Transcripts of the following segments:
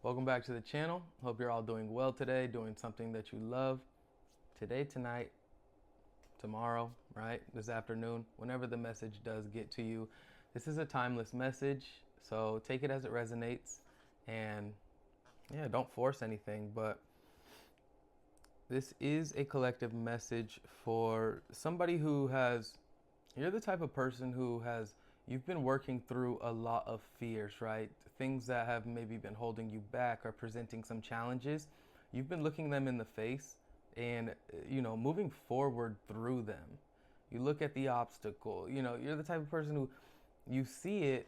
Welcome back to the channel. Hope you're all doing well today, doing something that you love today, tonight, tomorrow, right? This afternoon, whenever the message does get to you. This is a timeless message, so take it as it resonates and yeah, don't force anything, but this is a collective message for somebody who has, you're the type of person who has, you've been working through a lot of fears, right? Things that have maybe been holding you back or presenting some challenges. You've been looking them in the face and, moving forward through them. You look at the obstacle, you're the type of person who you see it,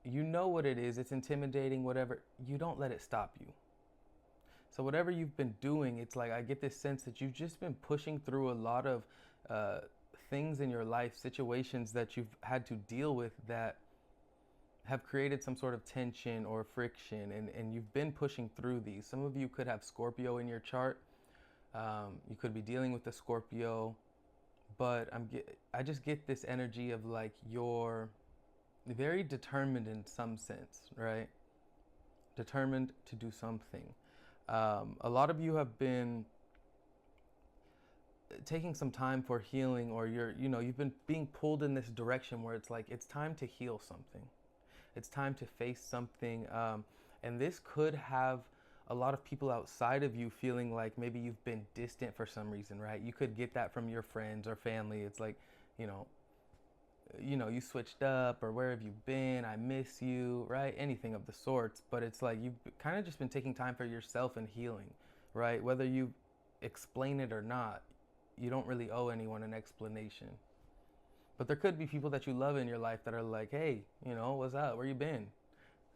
you know what it is, it's intimidating, whatever, you don't let it stop you. So whatever you've been doing, it's like I get this sense that you've just been pushing through a lot of uh, things in your life, situations that you've had to deal with that have created some sort of tension or friction, and you've been pushing through these. Some of you could have Scorpio in your chart. You could be dealing with the Scorpio, but I just get this energy of like you're very determined in some sense, right? Determined to do something. A lot of you have been taking some time for healing, or you've been being pulled in this direction where it's like it's time to heal something. It's time to face something. And this could have a lot of people outside of you feeling like maybe you've been distant for some reason, right? You could get that from your friends or family. It's like, you know, you switched up, or where have you been? I miss you, right? Anything of the sorts. But it's like you've kind of just been taking time for yourself and healing, right? Whether you explain it or not, you don't really owe anyone an explanation. But there could be people that you love in your life that are like, hey, what's up? Where you been?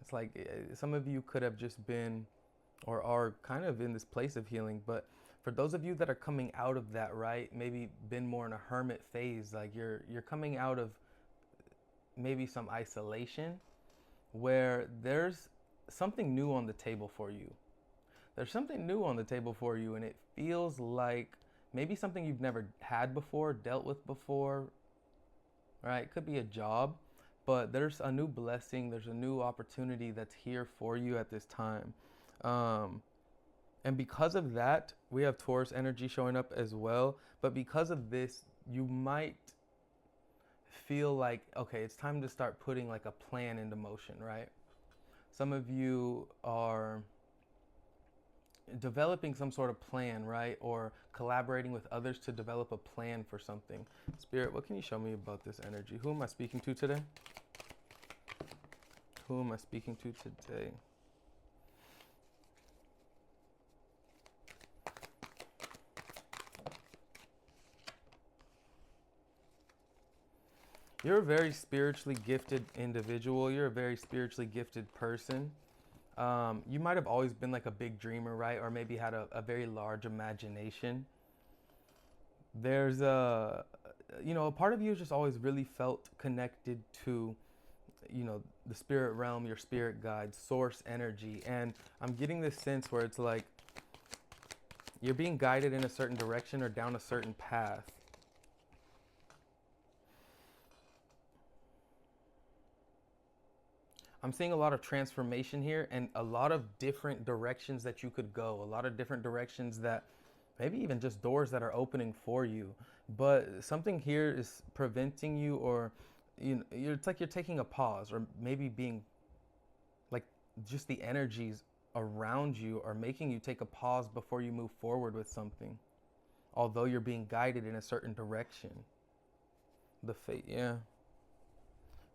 It's like some of you could have just been or are kind of in this place of healing. But for those of you that are coming out of that, right, maybe been more in a hermit phase, like you're coming out of maybe some isolation where there's something new on the table for you. There's something new on the table for you, and it feels like maybe something you've never had before, dealt with before, right? It could be a job, but there's a new blessing, there's a new opportunity that's here for you at this time. And because of that, we have Taurus energy showing up as well. But because of this, you might feel like, okay, it's time to start putting like a plan into motion, right? Some of you are developing some sort of plan, right? Or collaborating with others to develop a plan for something. Spirit, what can you show me about this energy? Who am I speaking to today? Who am I speaking to today? You're a very spiritually gifted individual. You're a very spiritually gifted person. You might have always been like a big dreamer, right? Or maybe had a very large imagination. There's a part of you has just always really felt connected to, the spirit realm, your spirit guides, source energy. And I'm getting this sense where it's like you're being guided in a certain direction or down a certain path. I'm seeing a lot of transformation here and a lot of different directions that you could go, a lot of different directions that maybe even just doors that are opening for you. But something here is preventing you, or it's like you're taking a pause, or maybe being like just the energies around you are making you take a pause before you move forward with something, although you're being guided in a certain direction. The fate, yeah.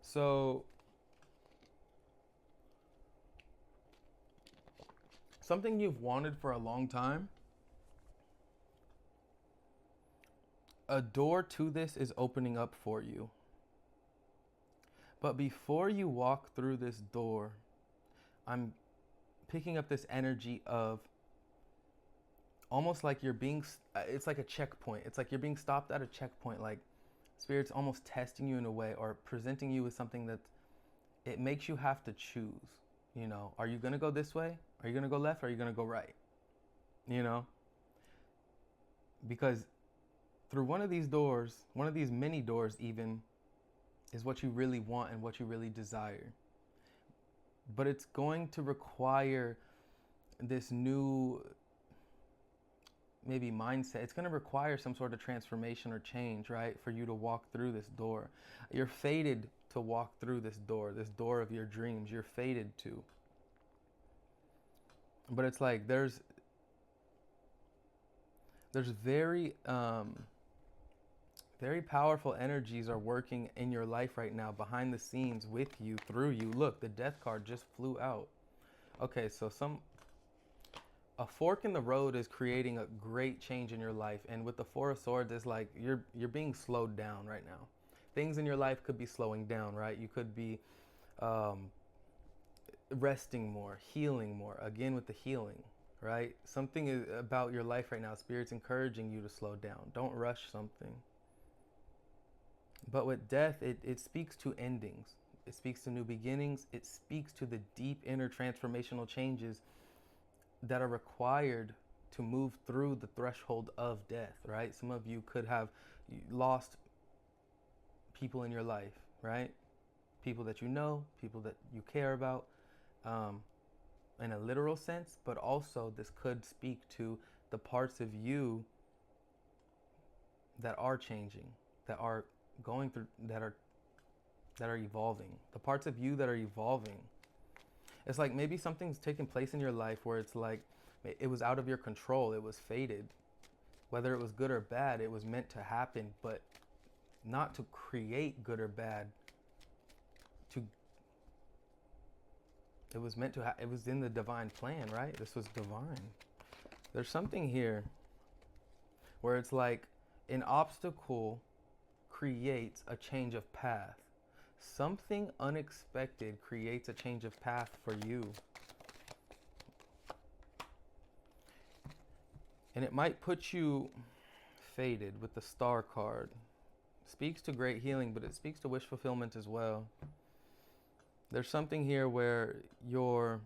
So something you've wanted for a long time, a door to this is opening up for you. But before you walk through this door, I'm picking up this energy of almost like it's like a checkpoint. It's like you're being stopped at a checkpoint, like Spirit's almost testing you in a way, or presenting you with something that it makes you have to choose. Are you going to go this way? Are you going to go left? Or are you going to go right? Because through one of these doors, one of these many doors even, is what you really want and what you really desire. But it's going to require this new maybe mindset. It's going to require some sort of transformation or change, right, for you to walk through this door. You're fated to walk through this door of your dreams. You're fated to. But it's like there's very very powerful energies are working in your life right now, behind the scenes, with you, through you. Look, the death card just flew out. Okay, so a fork in the road is creating a great change in your life. And with the Four of Swords, it's like you're being slowed down right now. Things in your life could be slowing down, right? You could be resting more, healing more. Again, with the healing, right? Something is about your life right now. Spirit's encouraging you to slow down. Don't rush something. But with death, it speaks to endings. It speaks to new beginnings. It speaks to the deep inner transformational changes that are required to move through the threshold of death, right? Some of you could have lost people in your life, right? People that you know, people that you care about, in a literal sense, but also this could speak to the parts of you that are changing, that are going through, that are evolving. The parts of you that are evolving. It's like maybe something's taken place in your life where it's like it was out of your control. It was fated. Whether it was good or bad, it was meant to happen, but not to create good or bad. It was meant to it was in the divine plan, right? This was divine. There's something here where it's like an obstacle creates a change of path. Something unexpected creates a change of path for you. And it might put you fated with the Star card. Speaks to great healing, but it speaks to wish fulfillment as well. There's something here where you're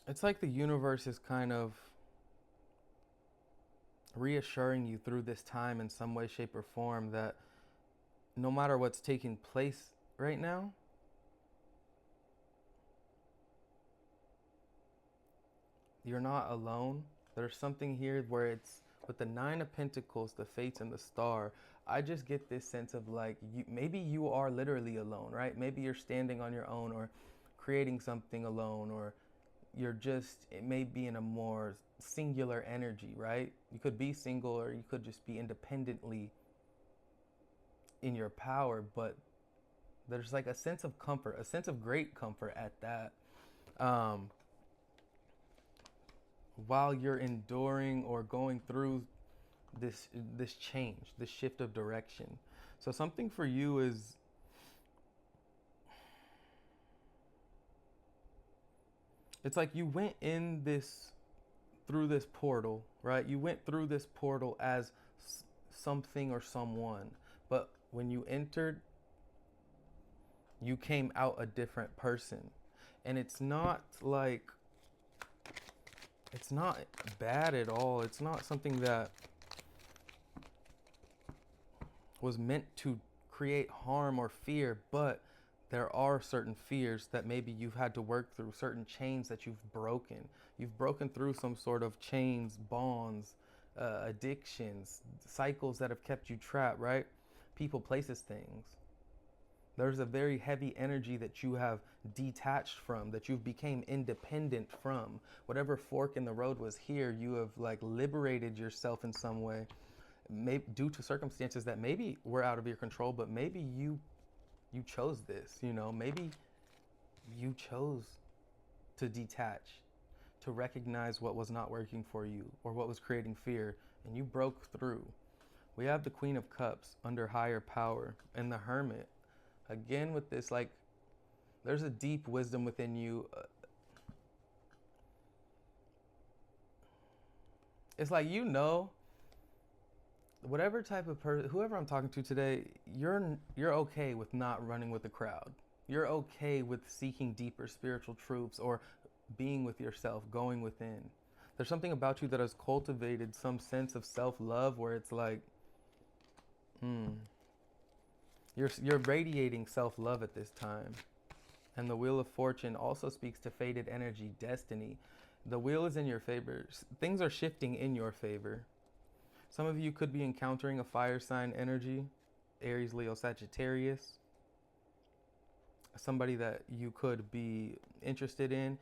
it's like the universe is kind of reassuring you through this time in some way, shape, or form that no matter what's taking place right now, you're not alone. There's something here where it's with the Nine of Pentacles, the Fates, and the Star. I just get this sense of like, maybe you are literally alone, right? Maybe you're standing on your own or creating something alone, or it may be in a more singular energy, right? You could be single or you could just be independently in your power, but there's like a sense of comfort, a sense of great comfort at that. While you're enduring or going through this change, this shift of direction. So something for you is it's like you went through this portal, right? You went through this portal as something or someone, but when you entered, you came out a different person. And it's not bad at all. It's not something that was meant to create harm or fear, but there are certain fears that maybe you've had to work through, certain chains that you've broken. You've broken through some sort of chains, bonds, addictions, cycles that have kept you trapped, right? People, places, things. There's a very heavy energy that you have detached from, that you've became independent from. Whatever fork in the road was here, you have like liberated yourself in some way, maybe due to circumstances that maybe were out of your control, but maybe you chose this, maybe you chose to detach, to recognize what was not working for you or what was creating fear, and you broke through. We have the Queen of Cups under higher power and the Hermit. Again, with this, like, there's a deep wisdom within you. It's like, whatever type of person, whoever I'm talking to today, you're okay with not running with the crowd. You're okay with seeking deeper spiritual truths or being with yourself, going within. There's something about you that has cultivated some sense of self-love where it's like, mm, you're radiating self-love at this time. And the Wheel of Fortune also speaks to fated energy, destiny. The wheel is in your favor. Things are shifting in your favor. Some of you could be encountering a fire sign energy, Aries, Leo, Sagittarius. Somebody that you could be interested in.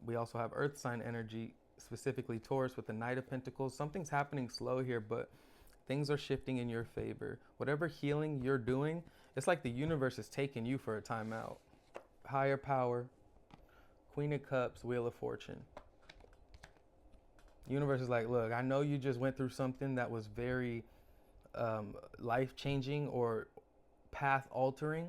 We also have earth sign energy, specifically Taurus with the Knight of Pentacles. Something's happening slow here, but things are shifting in your favor. Whatever healing you're doing, it's like the universe is taking you for a timeout. Higher power, Queen of Cups, Wheel of Fortune. Universe is like, look, I know you just went through something that was very life-changing or path-altering.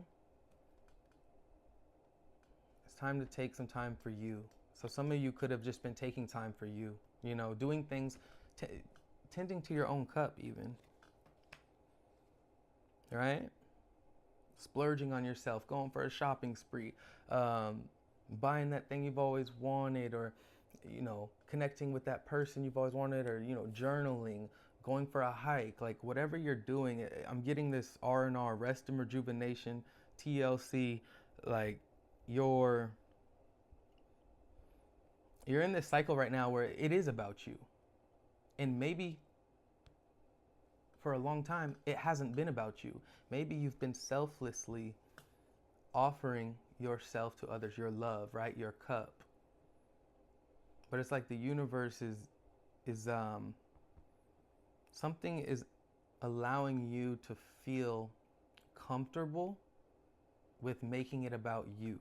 It's time to take some time for you. So some of you could have just been taking time for you, you know, doing things, tending to your own cup even, right? Splurging on yourself, going for a shopping spree, buying that thing you've always wanted, or, you know, connecting with that person you've always wanted, or, you know, journaling, going for a hike, like whatever you're doing. I'm getting this R&R, rest and rejuvenation, TLC, like you're in this cycle right now where it is about you. And maybe for a long time, it hasn't been about you. Maybe you've been selflessly offering yourself to others, your love, right? Your cup. But it's like the universe is something is allowing you to feel comfortable with making it about you.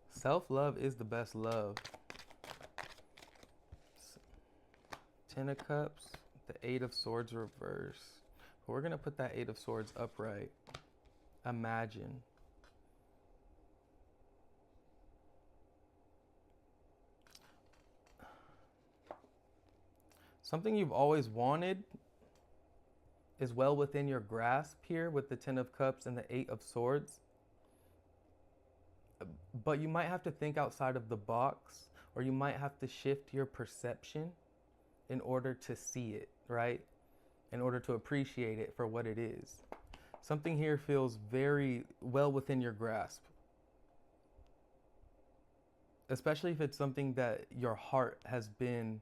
Self-love is the best love. Ten of Cups, the Eight of Swords reverse. But we're going to put that Eight of Swords upright. Imagine. Something you've always wanted is well within your grasp here with the Ten of Cups and the Eight of Swords. But you might have to think outside of the box, or you might have to shift your perception in order to see it, right? In order to appreciate it for what it is. Something here feels very well within your grasp. Especially if it's something that your heart has been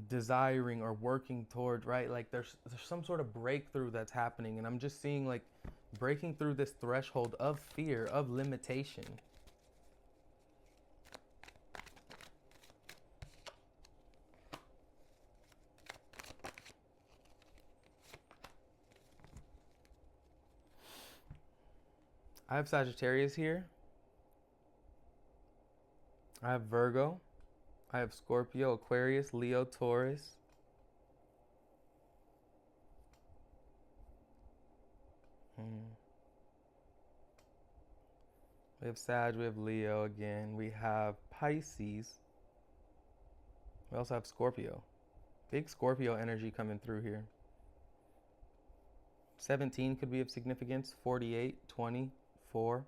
desiring or working toward, right? Like there's some sort of breakthrough that's happening, and I'm just seeing like breaking through this threshold of fear, of limitation. I have Sagittarius here. I have Virgo. I have Scorpio, Aquarius, Leo, Taurus. We have Sag, we have Leo again. We have Pisces. We also have Scorpio. Big Scorpio energy coming through here. 17 could be of significance. 48, 20, 4,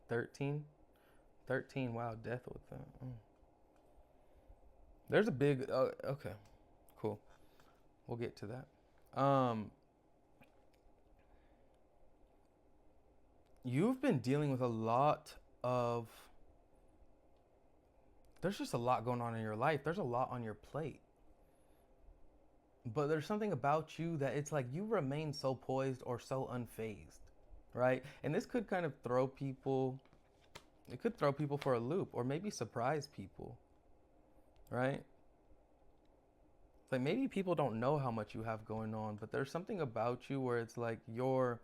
13. 13, wow, death with that. There's a big, okay, cool. We'll get to that. You've been dealing with a lot of, there's just a lot going on in your life. There's a lot on your plate. But there's something about you that it's like you remain so poised or so unfazed, right? And this could kind of throw people, it could throw people for a loop, or maybe surprise people, right? Like maybe people don't know how much you have going on, but there's something about you where it's like your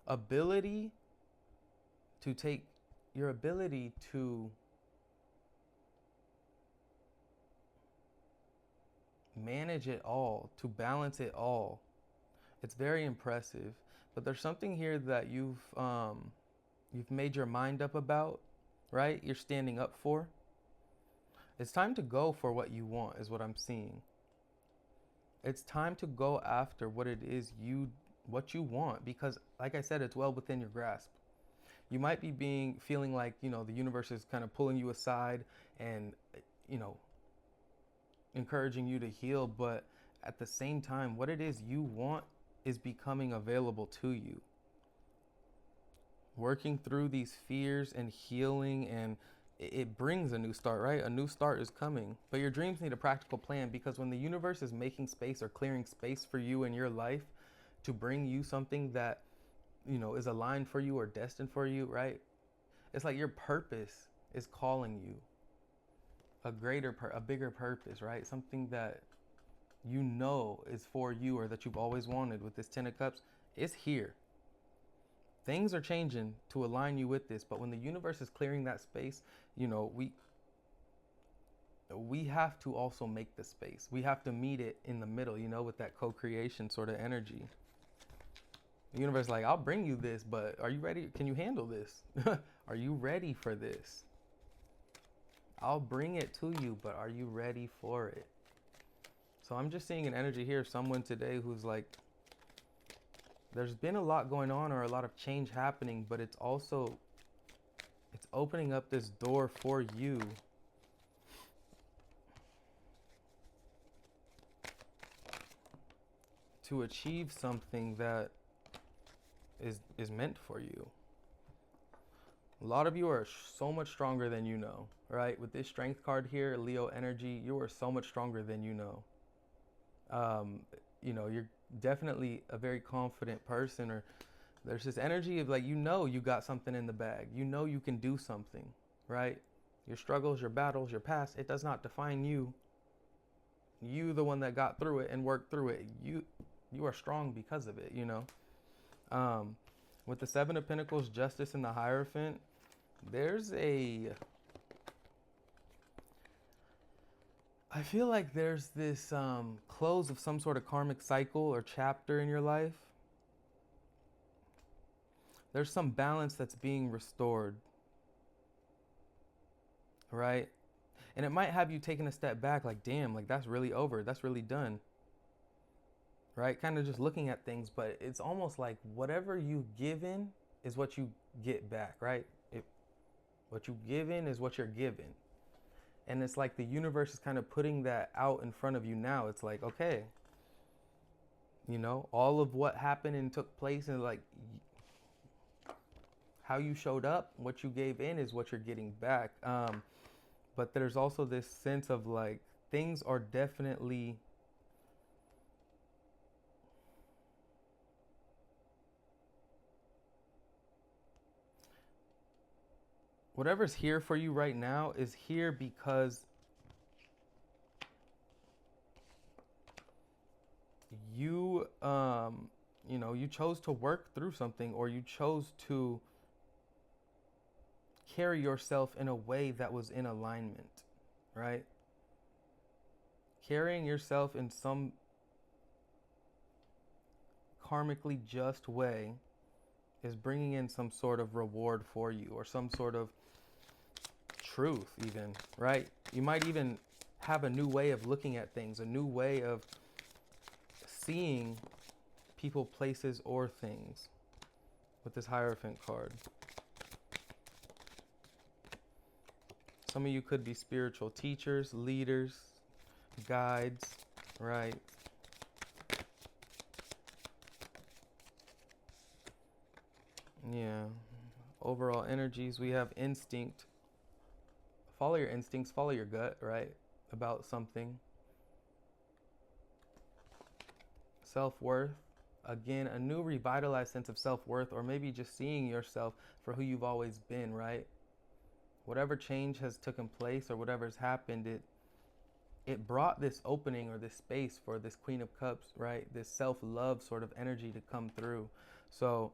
ability to manage it all, to balance it all. It's very impressive. But there's something here that you've made your mind up about, right? You're standing up for. It's time to go for what you want, is what I'm seeing. It's time to go after what it is what you want, because like I said, it's well within your grasp. You might be feeling like, the universe is kind of pulling you aside and, you know, encouraging you to heal, but at the same time, what it is you want is becoming available to you. Working through these fears and healing, and it brings a new start, right? A new start is coming. But your dreams need a practical plan, because when the universe is making space or clearing space for you in your life to bring you something that, is aligned for you or destined for you, right? It's like your purpose is calling you a bigger purpose, right? Something that is for you, or that you've always wanted. With this 10 of Cups, it's here. Things are changing to align you with this, but when the universe is clearing that space, we have to also make the space. We have to meet it in the middle, with that co-creation sort of energy. The universe is like, I'll bring you this, but are you ready? Can you handle this? Are you ready for this? I'll bring it to you, but are you ready for it? So I'm just seeing an energy here of someone today who's like, there's been a lot going on or a lot of change happening, but it's opening up this door for you to achieve something that is meant for you. A lot of you are so much stronger than you know, right? With this Strength card here, Leo energy, you are so much stronger than you know. You're definitely a very confident person, or there's this energy of like, you got something in the bag. You can do something, right? Your struggles, your battles, your past, it does not define you. You, the one that got through it and worked through it, you are strong because of it, With the 7 of Pentacles, Justice, and the Hierophant, I feel like there's this close of some sort of karmic cycle or chapter in your life. There's some balance that's being restored, right? And it might have you taking a step back, like, damn, like that's really over. That's really done, right? Kind of just looking at things, but it's almost like whatever you give in is what you get back, right? What you give in is what you're given. And it's like the universe is kind of putting that out in front of you now. It's like, okay, all of what happened and took place, and like how you showed up, what you gave in is what you're getting back. But there's also this sense of like, things are definitely whatever's here for you right now is here because you you chose to work through something, or you chose to carry yourself in a way that was in alignment, right? Carrying yourself in some karmically just way is bringing in some sort of reward for you, or some sort of truth even, right? You might even have a new way of looking at things, a new way of seeing people, places, or things with this Hierophant card. Some of you could be spiritual teachers, leaders, guides, right? Yeah. Overall energies, we have instinct. Follow your instincts, follow your gut, right? About something. Self-worth. Again, a new revitalized sense of self-worth, or maybe just seeing yourself for who you've always been, right? Whatever change has taken place or whatever's happened, it brought this opening or this space for this Queen of Cups, right? This self-love sort of energy to come through. So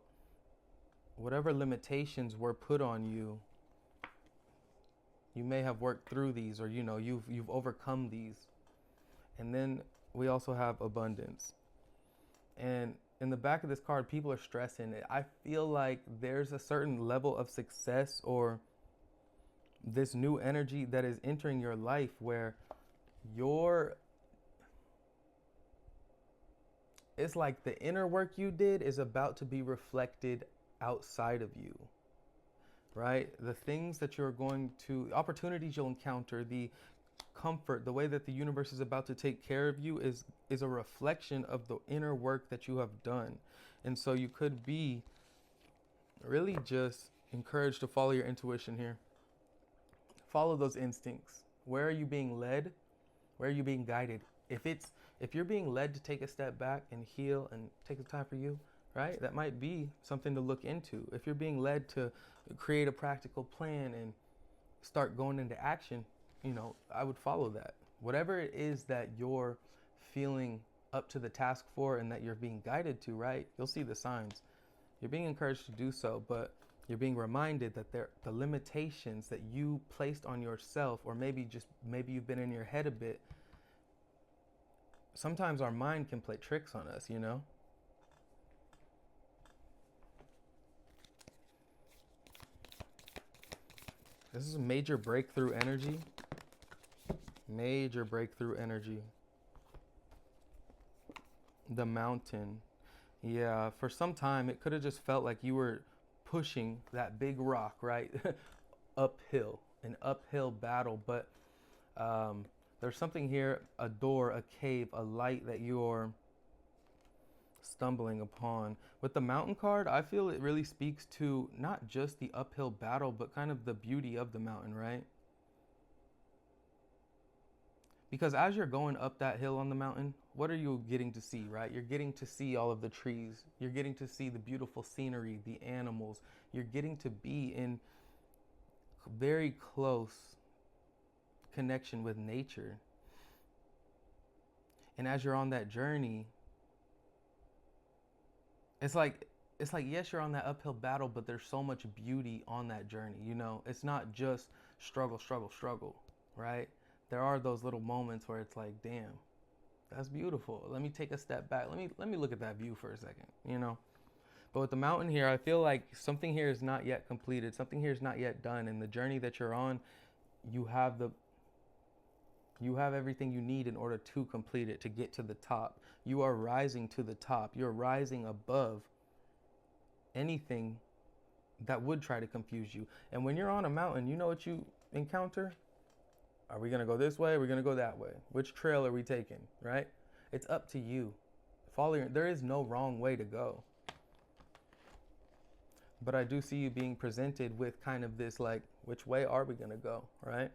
whatever limitations were put on you, you may have worked through these, or you've overcome these. And then we also have abundance. And in the back of this card, people are stressing it. I feel like there's a certain level of success or this new energy that is entering your life where it's like the inner work you did is about to be reflected outside of you. right? The things that you're going to, opportunities you'll encounter, the comfort, the way that the universe is about to take care of you is a reflection of the inner work that you have done. And so you could be really just encouraged to follow your intuition here. Follow those instincts. Where are you being led? Where are you being guided? If you're being led to take a step back and heal and take the time for you, right? That might be something to look into. If you're being led to create a practical plan and start going into action, I would follow that. Whatever it is that you're feeling up to the task for and that you're being guided to, right? You'll see the signs. You're being encouraged to do so, but you're being reminded that the limitations that you placed on yourself, or maybe you've been in your head a bit. Sometimes our mind can play tricks on us, This is a major breakthrough energy. Major breakthrough energy. The Mountain. Yeah, for some time it could have just felt like you were pushing that big rock, right? Uphill, an uphill battle. But there's something here, a door, a cave, a light that you're stumbling upon. With the Mountain card, I feel it really speaks to not just the uphill battle, but kind of the beauty of the mountain, right? Because as you're going up that hill on the mountain, what are you getting to see, right? You're getting to see all of the trees. You're getting to see the beautiful scenery, the animals. You're getting to be in very close connection with nature. And as you're on that journey, it's like yes, you're on that uphill battle, but there's so much beauty on that journey, It's not just struggle, struggle, struggle, right? There are those little moments where it's like, damn, that's beautiful. Let me take a step back. Let me look at that view for a second, But with the mountain here, I feel like something here is not yet completed. Something here is not yet done. And the journey that you're on, you have everything you need in order to complete it, to get to the top. You are rising to the top. You're rising above anything that would try to confuse you. And when you're on a mountain, you know what you encounter? Are we going to go this way? Are we going to go that way? Which trail are we taking, right? It's up to you. There is no wrong way to go. But I do see you being presented with kind of this, like, which way are we going to go, right?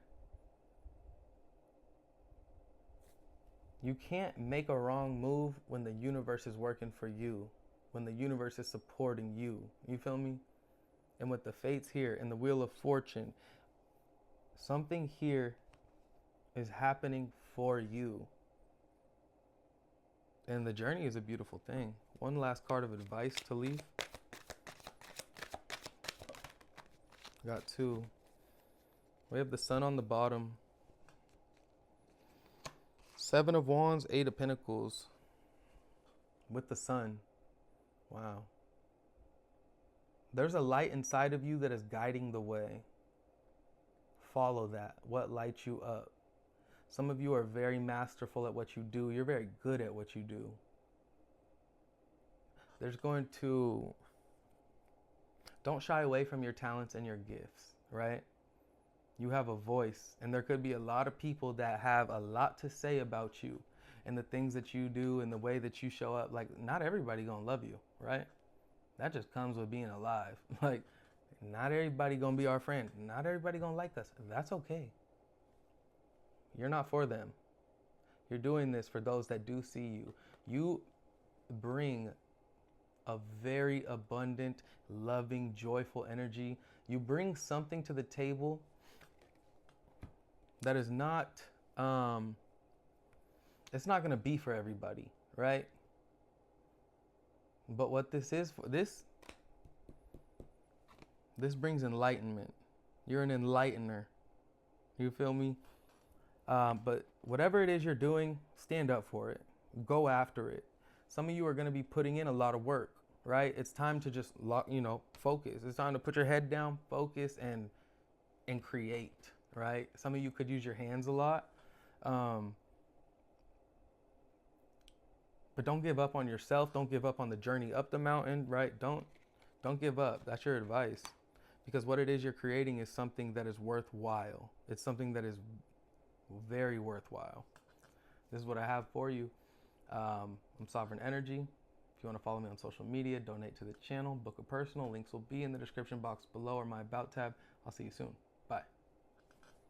You can't make a wrong move when the universe is working for you, when the universe is supporting you. You feel me? And with the fates here and the Wheel of Fortune, something here is happening for you. And the journey is a beautiful thing. One last card of advice to leave. Got two. We have the Sun on the bottom. Seven of Wands, Eight of Pentacles. With the Sun. Wow. There's a light inside of you that is guiding the way. Follow that. What lights you up? Some of you are very masterful at what you do. You're very good at what you do. Don't shy away from your talents and your gifts, right? You have a voice, and there could be a lot of people that have a lot to say about you and the things that you do and the way that you show up. Like, not everybody gonna love you, right? That just comes with being alive. Like, not everybody gonna be our friend. Not everybody gonna like us. That's okay. You're not for them. You're doing this for those that do see you. You bring a very abundant, loving, joyful energy. You bring something to the table that is not, it's not going to be for everybody, right? But what this is, this brings enlightenment. You're an enlightener. You feel me? But whatever it is you're doing, stand up for it. Go after it. Some of you are going to be putting in a lot of work, right? It's time to just focus. It's time to put your head down, focus, and create, right? Some of you could use your hands a lot. But don't give up on yourself. Don't give up on the journey up the mountain, right? Don't give up. That's your advice. because what it is you're creating is something that is worthwhile. It's something that is very worthwhile. This is what I have for you. I'm Sovereign Energy. If you want to follow me on social media, donate to the channel, book a personal, links will be in the description box below or my About tab. I'll see you soon. Bye.